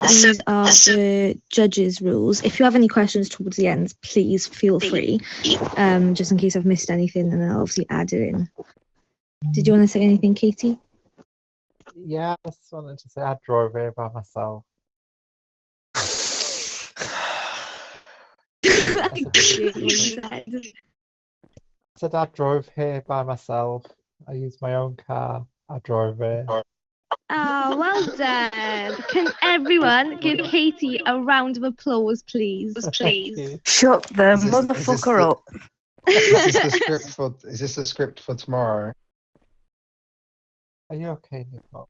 these are the judges' rules. If you have any questions towards the end, please feel free. Just in case I've missed anything, and I'll obviously add it in. Did you want to say anything, Katie? Yeah, I just wanted to say I drove here by myself. I said I drove here by myself. I used my own car. I drove here. Oh, well done. Can everyone give Katie a round of applause, please? Please. Shut the motherfucker up. Is this the script for tomorrow? Are you okay, Nicole?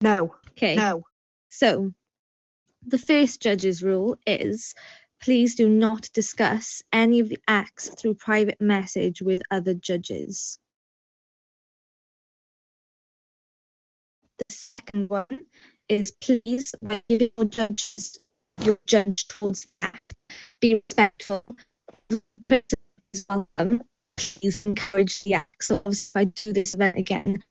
No. Okay. No. So, the first judge's rule is please do not discuss any of the acts through private message with other judges. The second one is please, when giving your judge towards the act, be respectful. The person is welcome. Please encourage the act. So obviously if I do this event again,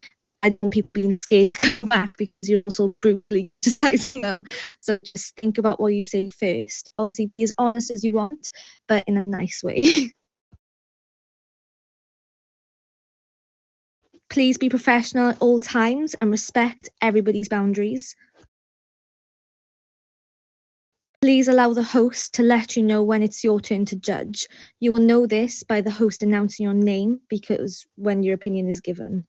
I don't want people being scared to come back because you're also brutally deciding them. So just think about what you say first. Obviously be as honest as you want, but in a nice way. Please be professional at all times and respect everybody's boundaries. Please allow the host to let you know when it's your turn to judge. You will know this by the host announcing your name because when your opinion is given.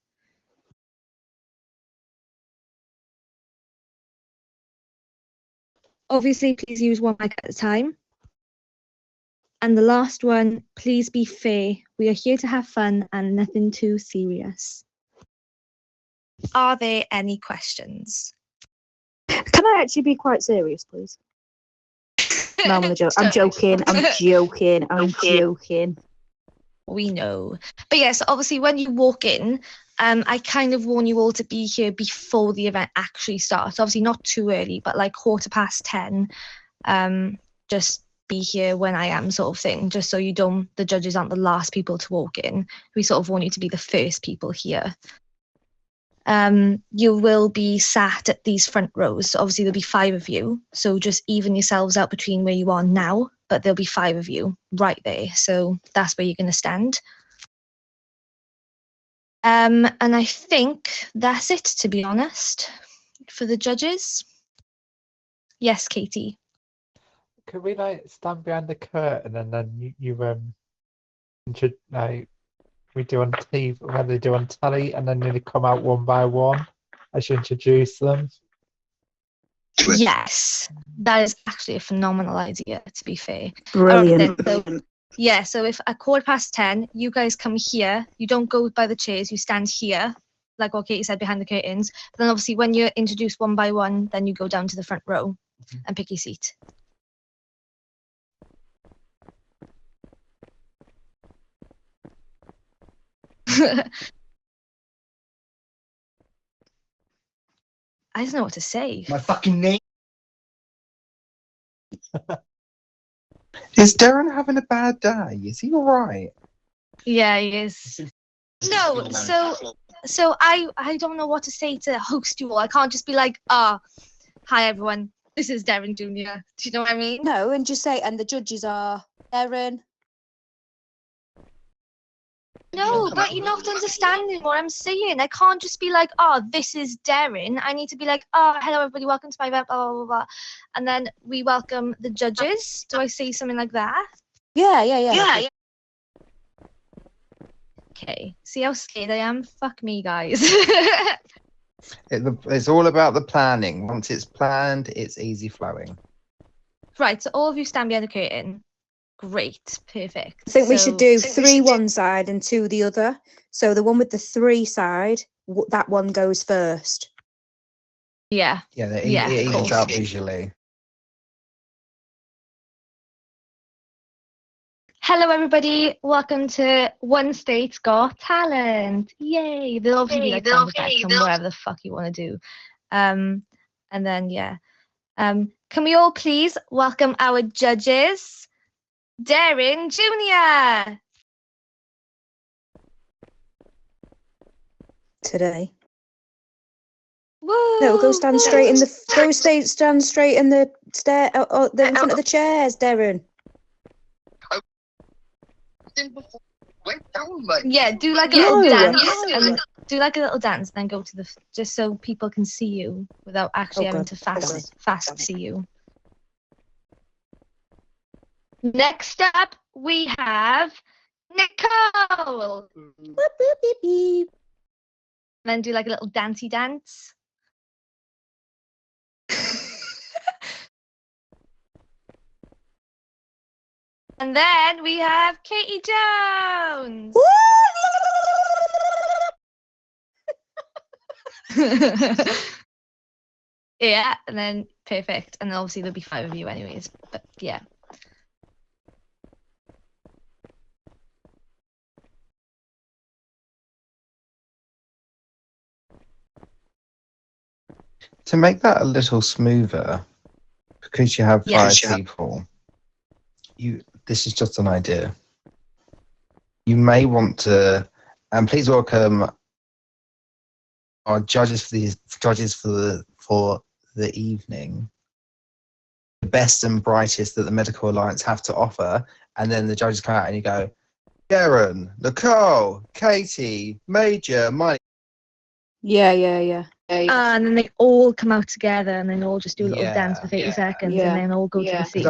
Obviously, please use one mic at a time. And the last one, please be fair. We are here to have fun and nothing too serious. Are there any questions? Can I actually be quite serious, please? No, I'm joking. I'm joking. We know. But yes, obviously when you walk in, I kind of warn you all to be here before the event actually starts. Obviously not too early, but like 10:15. Just be here when I am, sort of thing, just so the judges aren't the last people to walk in. We sort of want you to be the first people here. You will be sat at these front rows. So obviously there'll be 5 of you. So just even yourselves out between where you are now, but there'll be 5 of you right there. So that's where you're going to stand. And I think that's it, to be honest, for the judges. Yes, Katie. Could we stand behind the curtain and then you should we do on TV when they do on telly and then they come out one by one? I should introduce them. Yes, that is actually a phenomenal idea, to be fair. Brilliant. So if at 10:15, you guys come here, you don't go by the chairs, you stand here, like what Katie said, behind the curtains. But then obviously when you're introduced one by one, then you go down to the front row and pick your seat. I don't know what to say. My fucking name. Is Darren having a bad day? Is he all right? Yeah, he is. No, so I don't know what to say to host you all. I can't just be like, hi everyone, this is Darren Jr. Do you know what I mean? No, and just say, and the judges are Darren. No, but you're not understanding what I'm saying. I can't just be like, this is Darren. I need to be like, hello everybody, welcome to my event, blah, blah, blah, blah. And then we welcome the judges. Do I say something like that? Yeah. Okay, see how scared I am? Fuck me, guys. It's all about the planning. Once it's planned, it's easy flowing. Right, so all of you stand behind the curtain. Great, perfect. I think we should do 3 one side and 2 the other. So the one with the 3 side, that one goes first. Yeah. Yeah, it evens out visually. Hello, everybody. Welcome to One State's Got Talent. Yay! There'll obviously be like sound effects and whatever the fuck you want to do. And then, yeah. Can we all please welcome our judges? Darren Jr. Today. Whoa! No, go stand straight in the stand straight in the stair or in front of the chairs, Darren. Yeah, do like a No. little dance and do like a little dance, and then go to the just so people can see you without actually Oh, having God. to fast see you. Next up, we have Nicole. Boop, boop, beep, beep. Then do like a little dancey dance. And then we have Katie Jones. Yeah, and then perfect. And then obviously there'll be 5 of you anyways. But yeah. To make that a little smoother, because you have Yeah. 5 people, this is just an idea. You may want to, and please welcome our judges for the evening, the best and brightest that the Medical Alliance have to offer, and then the judges come out and you go, Darren, Nicole, Katie, Major, Mike. Yeah. And then they all come out together and then all just do a little Yeah, dance for 30 seconds yeah, and then all go to the Because seats.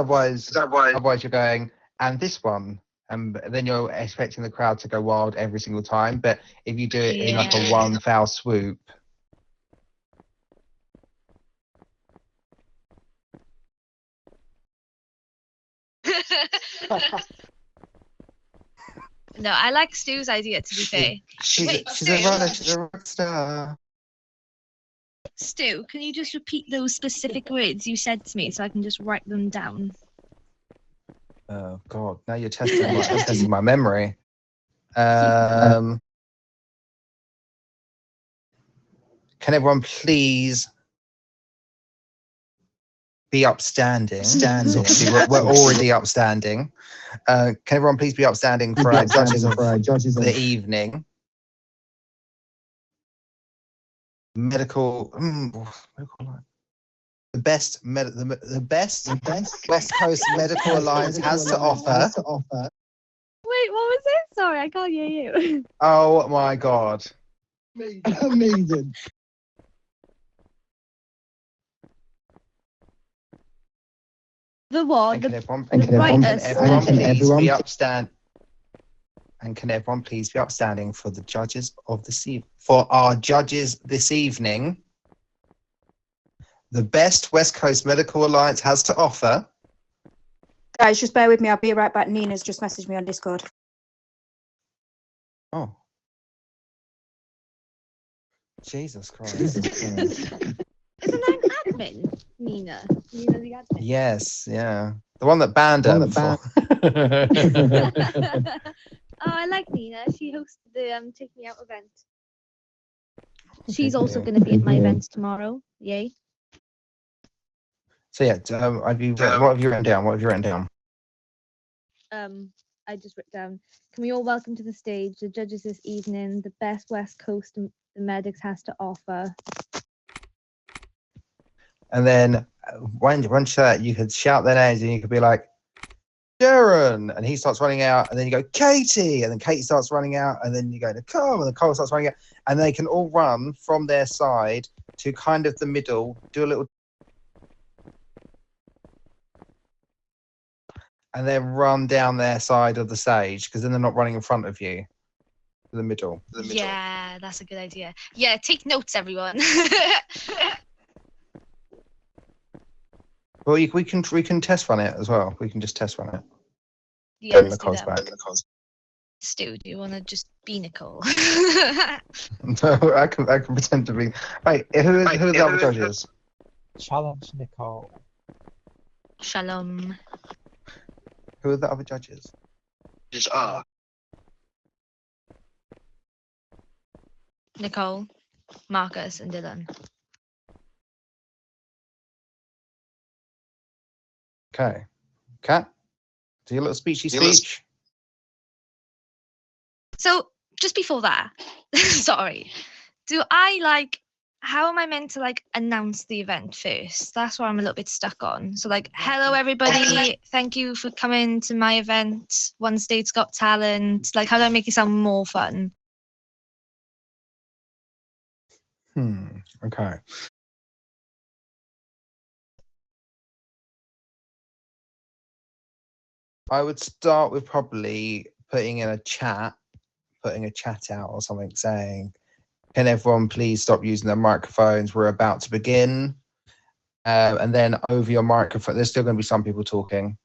otherwise you're going, and this one, and then you're expecting the crowd to go wild every single time. But if you do it in like a Yeah. one foul swoop, No, I like Stu's idea, to be fair. she's a rock star. Stu, can you just repeat those specific words you said to me so I can just write them down? Oh God! Now you're testing my memory. Can everyone please be upstanding? Obviously, we're already upstanding. Can everyone please be upstanding for our judges of the evening? Medical the best West Coast Medical Alliance has to offer. Wait, what was it? Sorry, I can't hear you. Oh my God! Amazing. The what? And can The everyone, brightest. please be upstand? And can everyone please be upstanding for the judges of for our judges this evening? The best West Coast Medical Alliance has to offer. Guys, just bear with me. I'll be right back. Nina's just messaged me on Discord. Oh, Jesus Christ! Isn't that an admin, Nina? Nina the admin. Yes, yeah, the one that banned her before. Oh, I like Nina. She hosted the Take Me Out event. She's also going to be at my event tomorrow. Yay. So yeah, what have you written down? I just wrote down, can we all welcome to the stage the judges this evening, the best West Coast the Medics has to offer. And then once you say that, you could shout their names and you could be like, Darren, and he starts running out, and then you go, Katie, and then Katie starts running out, and then you go, Nicole, and Nicole starts running out, and they can all run from their side to kind of the middle, do a little, and then run down their side of the stage, because then they're not running in front of you. To the middle. Yeah, that's a good idea. Yeah, take notes, everyone. Well, we can test run it as well. We can just test run it. Yeah, When let's do Nicole's that. back. Stu, do you want to just be Nicole? No, I can pretend to be. Wait, who are the other judges? Challenge Nicole. Shalom. Who are the other judges? Nicole, Marcus, and Dylan. Okay. Kat, do your little speechy speech. So, just before that, sorry, do I how am I meant to like announce the event first? That's what I'm a little bit stuck on. So like, hello everybody, thank you for coming to my event, One State's Got Talent. Like, how do I make it sound more fun? Okay. I would start with probably putting a chat out or something saying, can everyone please stop using their microphones? We're about to begin. And then over your microphone, there's still going to be some people talking.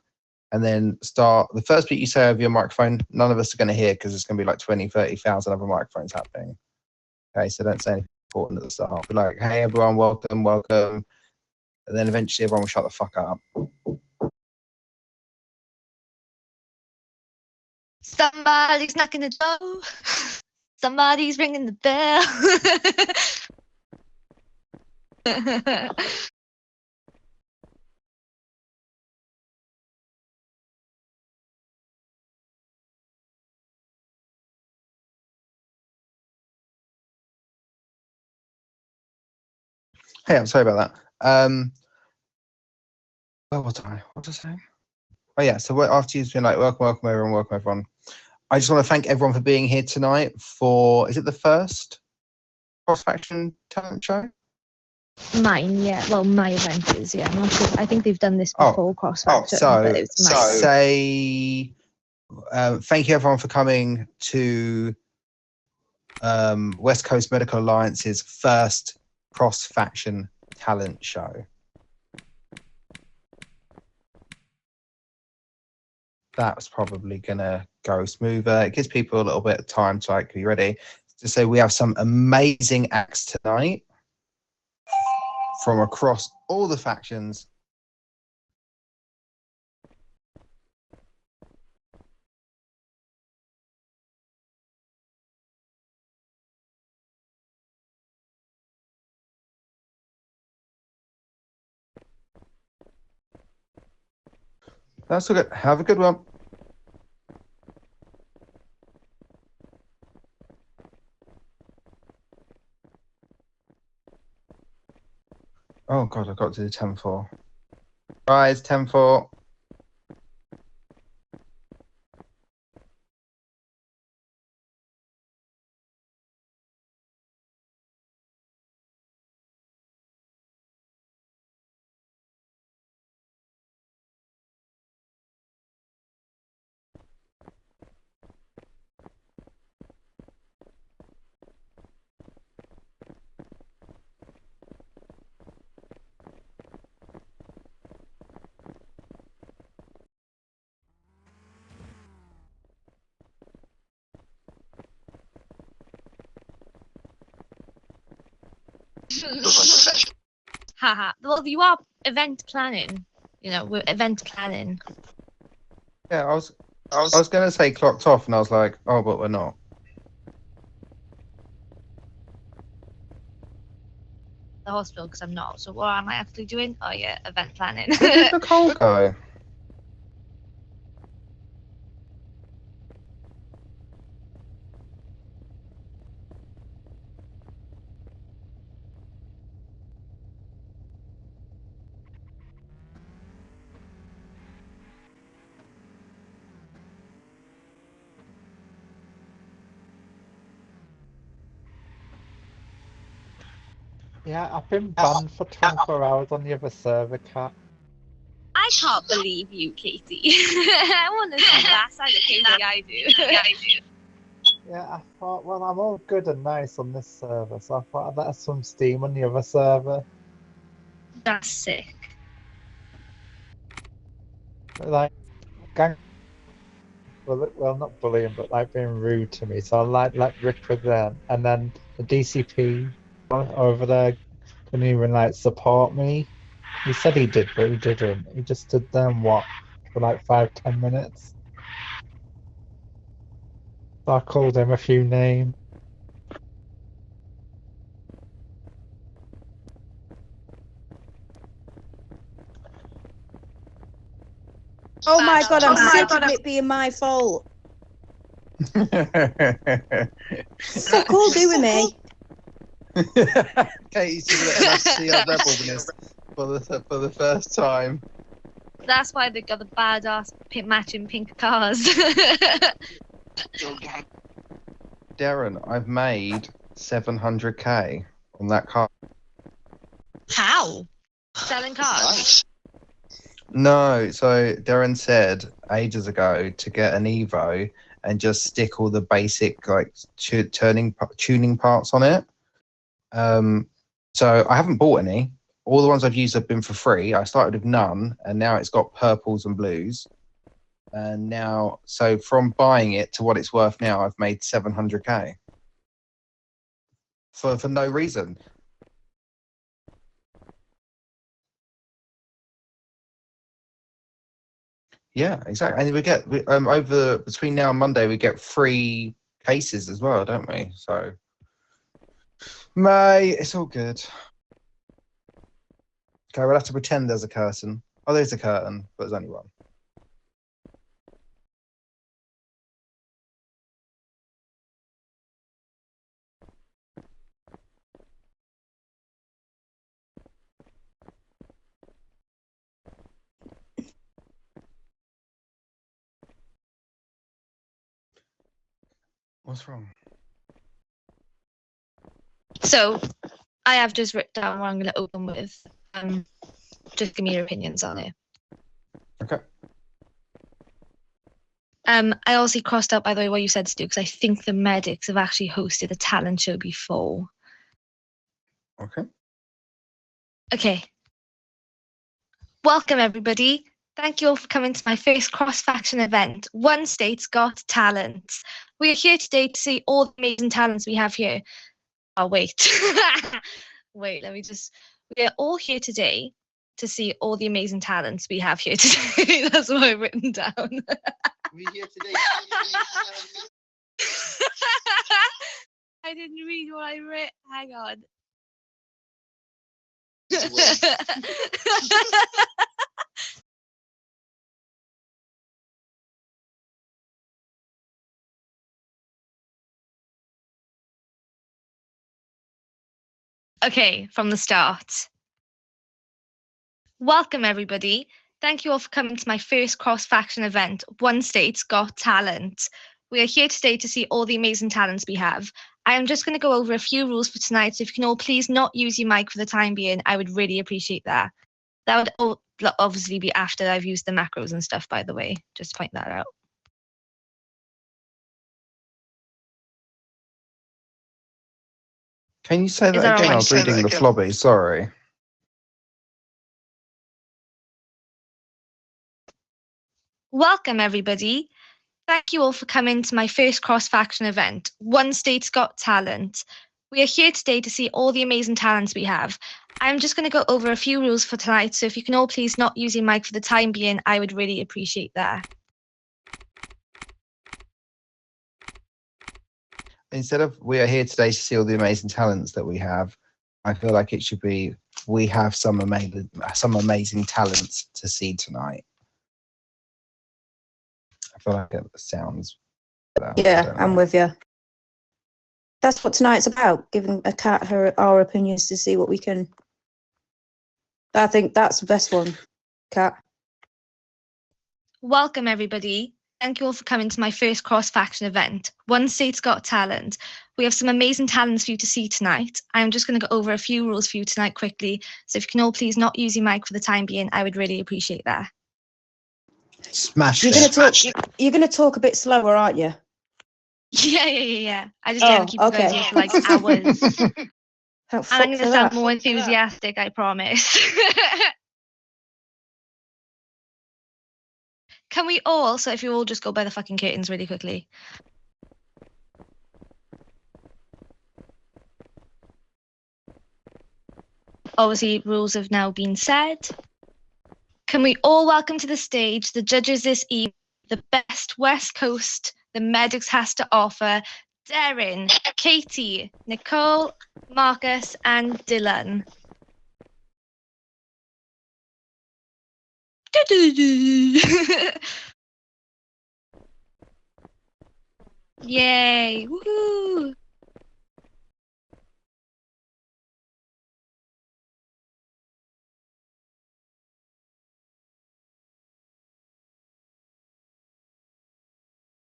And then start the first bit you say over your microphone, none of us are going to hear because it's going to be like 20, 30,000 other microphones happening. Okay, so don't say anything important at the start. Be like, hey everyone, welcome. And then eventually everyone will shut the fuck up. Somebody's knocking the door. Somebody's ringing the bell. Hey, I'm sorry about that. What was I saying? Oh yeah, so after you've been like, welcome everyone. I just want to thank everyone for being here tonight for, is it the first Cross Faction talent show? Mine, yeah. Well, my event is, yeah. I'm not sure. I think they've done this before, CrossFit. Thank you everyone for coming to West Coast Medical Alliance's first Cross Faction talent show. That's probably gonna go smoother. It gives people a little bit of time to like be ready. To say we have some amazing acts tonight from across all the factions. That's all good. Have a good one. Oh god, I've got to do 10-4. Rise, 10-4. Haha. Well, you are event planning. You know, we're event planning. Yeah, I was gonna say clocked off, and I was like, oh, but we're not. The hospital, because I'm not. So what am I actually doing? Oh yeah, event planning. Where did Nicole go? Yeah, I've been banned for 24 hours on the other server, Cat. I can't believe you, Katie. I want to see that side of Katie. I do. Yeah, I thought, well, I'm all good and nice on this server, so I thought I'd let us some steam on the other server. That's sick. Like, well, not bullying, but like being rude to me. So I like rip with them, and then the DCP over there couldn't even like support me. He said he did, but he didn't. He just stood there and watched for like 5-10 minutes. So I called him a few names. Oh my god, I'm sick of it being my fault. Fuck all doing me. Katie's just letting us see our rebelness for the first time. That's why they got the badass matching pink cars. Darren, I've made 700k on that car. How? Selling cars? Nice. No, so Darren said ages ago to get an Evo and just stick all the basic like tuning parts on it. So I haven't bought any. All the ones I've used have been for free. I started with none, and now it's got purples and blues. And now, so from buying it to what it's worth now, I've made 700k for no reason. Yeah, exactly. And we get over between now and Monday, we get free cases as well, don't we? So, May, it's all good. Okay, we'll have to pretend there's a curtain. Oh, there's a curtain, but there's only one. What's wrong? So, I have just written down what I'm going to open with. Just give me your opinions on it. Okay. I also crossed out, by the way, what you said to do, because I think the Medics have actually hosted a talent show before. Okay. Okay. Welcome, everybody. Thank you all for coming to my first cross-faction event, One State's Got Talent. We are here today to see all the amazing talents we have here. Oh, wait. Wait, let me just... We are all here today to see all the amazing talents we have here today. That's what I've written down. We're here today. I didn't read what I wrote. Hang on. Okay, from the start. Welcome, everybody. Thank you all for coming to my first cross-faction event, One State's Got Talent. We are here today to see all the amazing talents we have. I am just going to go over a few rules for tonight, so if you can all please not use your mic for the time being, I would really appreciate that. That would obviously be after I've used the macros and stuff, by the way, just to point that out. Can you say Is that that again? I alright? was reading the flobby, sorry. Welcome, everybody. Thank you all for coming to my first cross-faction event, One State's Got Talent. We are here today to see all the amazing talents we have. I'm just going to go over a few rules for tonight, so if you can all please not use your mic for the time being, I would really appreciate that. Instead of we are here today to see all the amazing talents that we have, I feel like it should be we have some amazing talents to see tonight. I feel like it sounds better. Yeah, I'm with you. That's what tonight's about, giving a cat our opinions to see what we can. I think that's the best one, Cat. Welcome, everybody. Thank you all for coming to my first cross-faction event, One State's Got Talent. We have some amazing talents for you to see tonight. I'm just going to go over a few rules for you tonight quickly, so if you can all please not use your mic for the time being, I would really appreciate that. Smash You're it. You're gonna talk a bit slower, aren't you? Yeah. I just want to keep you guys here for like hours. And I'm going to sound more enthusiastic, I promise. Can we all, so if you all just go by the fucking curtains really quickly. Obviously, rules have now been said. Can we all welcome to the stage the judges this evening, the best West Coast the Medics has to offer, Darren, Katie, Nicole, Marcus, and Dylan. Yay! Woohoo!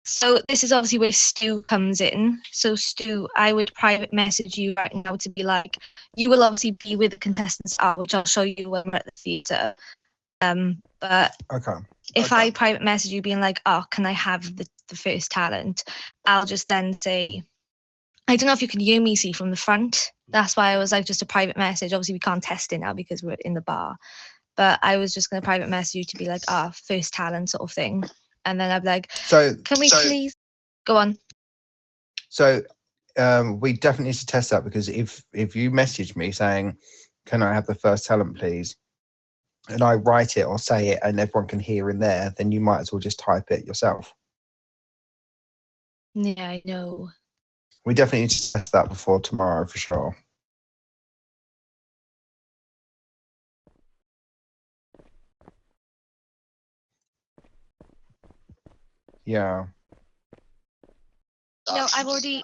So this is obviously where Stu comes in. So Stu, I would private message you right now to be like, you will obviously be with the contestants out, which I'll show you when we're at the theatre. But Okay. if I private message you being like, oh, can I have the first talent? I'll just then say, I don't know if you can hear me, see, from the front. That's why I was like, just a private message. Obviously, we can't test it now because we're in the bar. But I was just going to private message you to be like, first talent sort of thing. And then I'd be like, So can we please go on? So we definitely need to test that, because if you message me saying, can I have the first talent please, and I write it or say it and everyone can hear in there, then you might as well just type it yourself. Yeah, I know. We definitely need to test that before tomorrow for sure. Yeah. No, I've already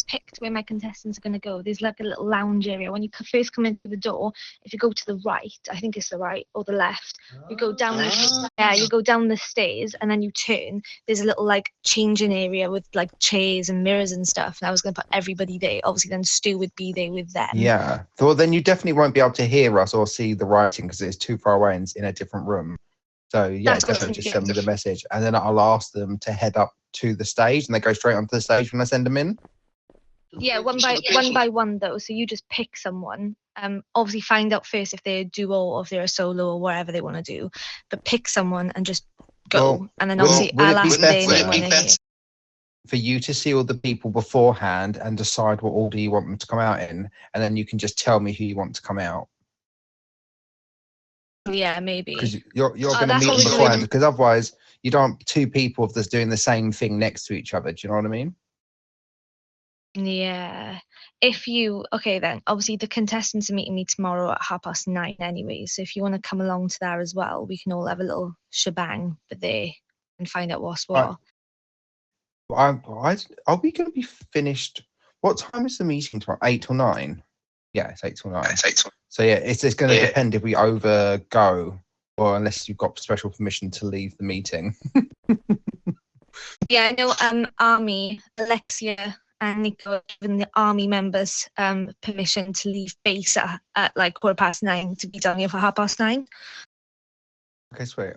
picked where my contestants are going to go. There's like a little lounge area. When you first come into the door, if you go to the right, I think it's the right or the left, you go down you go down the stairs and then you turn. There's a little like changing area with like chairs and mirrors and stuff. And I was going to put everybody there. Obviously, then Stu would be there with them. Yeah. Well, then you definitely won't be able to hear us or see the writing because it's too far away and in a different room. So yeah, That's definitely what just I'm send me the message, and then I'll ask them to head up to the stage, and they go straight onto the stage when I send them in. Yeah, one by one though. So you just pick someone. Obviously find out first if they're a duo or if they're a solo or whatever they want to do. But pick someone and just go. Well, and then will- obviously will it I'll be ask their better- name when they're here. For you to see all the people beforehand and decide what order you want them to come out in, and then you can just tell me who you want to come out. Yeah, maybe. Because you're going to that's meet what them we're beforehand, doing. because otherwise you don't want two people that's doing the same thing next to each other. Do you know what I mean? Yeah. Okay then, obviously the contestants are meeting me tomorrow at 9:30 anyway. So if you want to come along to that as well, we can all have a little shebang but there and find out what's what. Are we going to be finished? What time is the meeting tomorrow? 8 till 9? Yeah, it's 8 till 9. So yeah, it's going to depend if we overgo, or unless you've got special permission to leave the meeting. Yeah, I know Army, Alexia and Nico have given the Army members permission to leave base at like 9:15 to be down here for 9:30. Okay, sweet.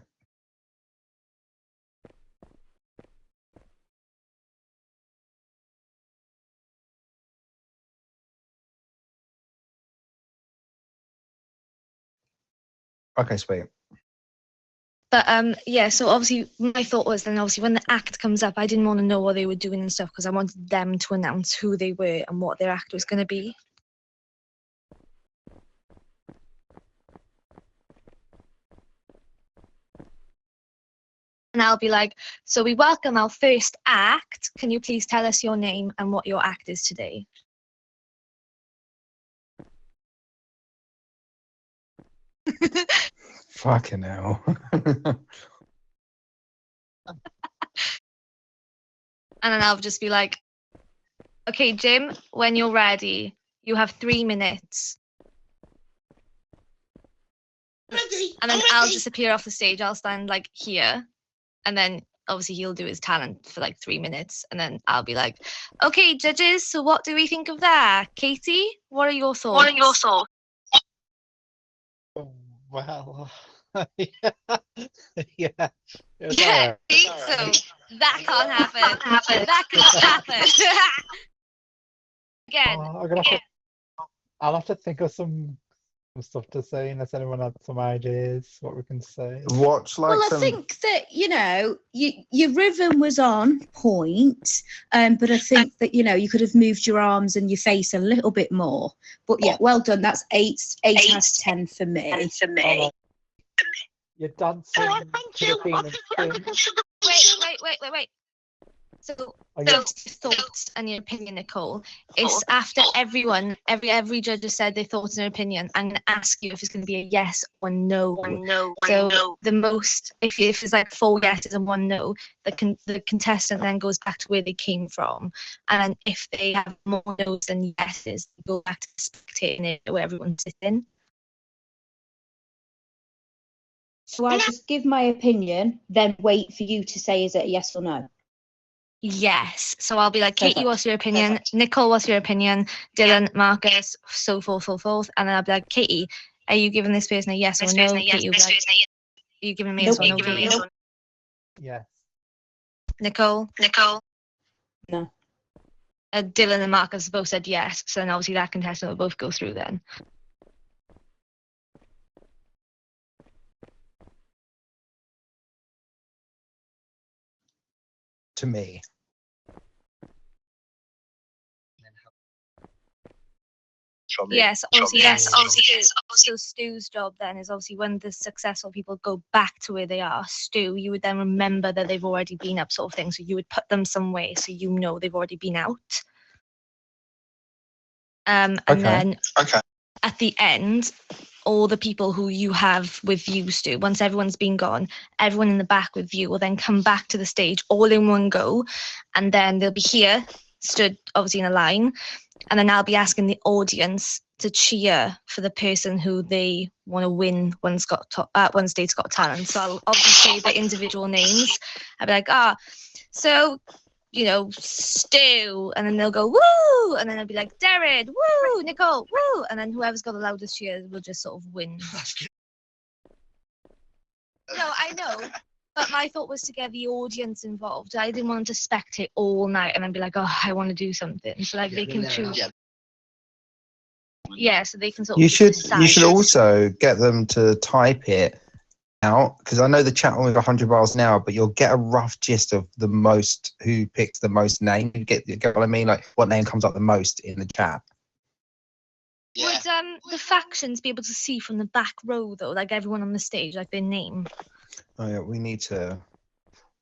Okay, sweet. But yeah, so obviously my thought was then obviously when the act comes up, I didn't want to know what they were doing and stuff because I wanted them to announce who they were and what their act was going to be. And I'll be like, so we welcome our first act. Can you please tell us your name and what your act is today? Fucking hell. And then I'll just be like, okay, Jim, when you're ready, you have 3 minutes. And then I'll disappear off the stage. I'll stand like here. And then obviously he'll do his talent for like 3 minutes. And then I'll be like, okay, judges, so what do we think of that? Katie, what are your thoughts? Well, yeah. Yeah. It's Yeah, alright. It's so alright. that can't happen. That cannot happen. Again, I'll have to think of some stuff to say unless anyone had some ideas what we can say. Watch like Well, I some. think that, your rhythm was on point, but I think that, you could have moved your arms and your face a little bit more. But yeah, well done. That's 8 out of 10 for me. Oh, you're dancing to the beat of things. wait. So Oh, yeah. your thoughts and your opinion, Nicole. It's after every judge has said their thoughts and their opinion. I'm going to ask you if it's going to be a yes or no. So the most, if it's like 4 yeses and 1 no, the contestant then goes back to where they came from. And if they have more no's than yeses, they go back to the spectating area where everyone's sitting. So I'll just give my opinion, then wait for you to say is it a yes or no. yes. So I'll be like, Katie, Perfect. what's your opinion? Perfect. Nicole, what's your opinion? Dylan, Marcus, so forth. And then I'll be like, Katie, are you giving this person a yes or no? Katie will be like, are you giving me a yes or no, Katie? Yes. Nicole? No. Dylan and Marcus both said yes. So then obviously that contestant will both go through then. To me. Yes, obviously, so Stu's job then is obviously when the successful people go back to where they are, Stu, you would then remember that they've already been up, sort of thing. So you would put them somewhere so you know they've already been out. And then at the end, all the people who you have with you, Stu, once everyone's been gone, everyone in the back with you will then come back to the stage all in one go, and then they'll be here, stood obviously in a line. And then I'll be asking the audience to cheer for the person who they want to win One State's Got Talent. So I'll obviously say the individual names. I'll be like, so, Stu. And then they'll go, woo. And then I'll be like, Darren, woo. Nicole, woo. And then whoever's got the loudest cheers will just sort of win. No, I know. But my thought was to get the audience involved. I didn't want them to spectate all night and then be like, I want to do something. So they can choose. Yeah, so they can sort of You should decide. also get them to type it out, because I know the chat only 100 miles an hour, but you'll get a rough gist of the most who picked the most name. You get what I mean? Like what name comes up the most in the chat. Would the factions be able to see from the back row though, like everyone on the stage, like their name? Oh yeah, we need to.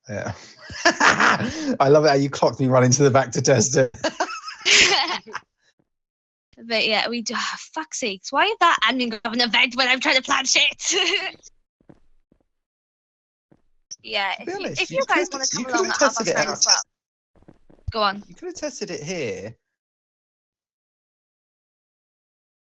Yeah, I love it how you clocked me running to the back to test it. But yeah, we do. Fuck's sakes! Why is that admin of an event when I'm trying to plan shit? Yeah, To be honest, if you guys want to come along at 1:30 as well, go on. You could have tested it here,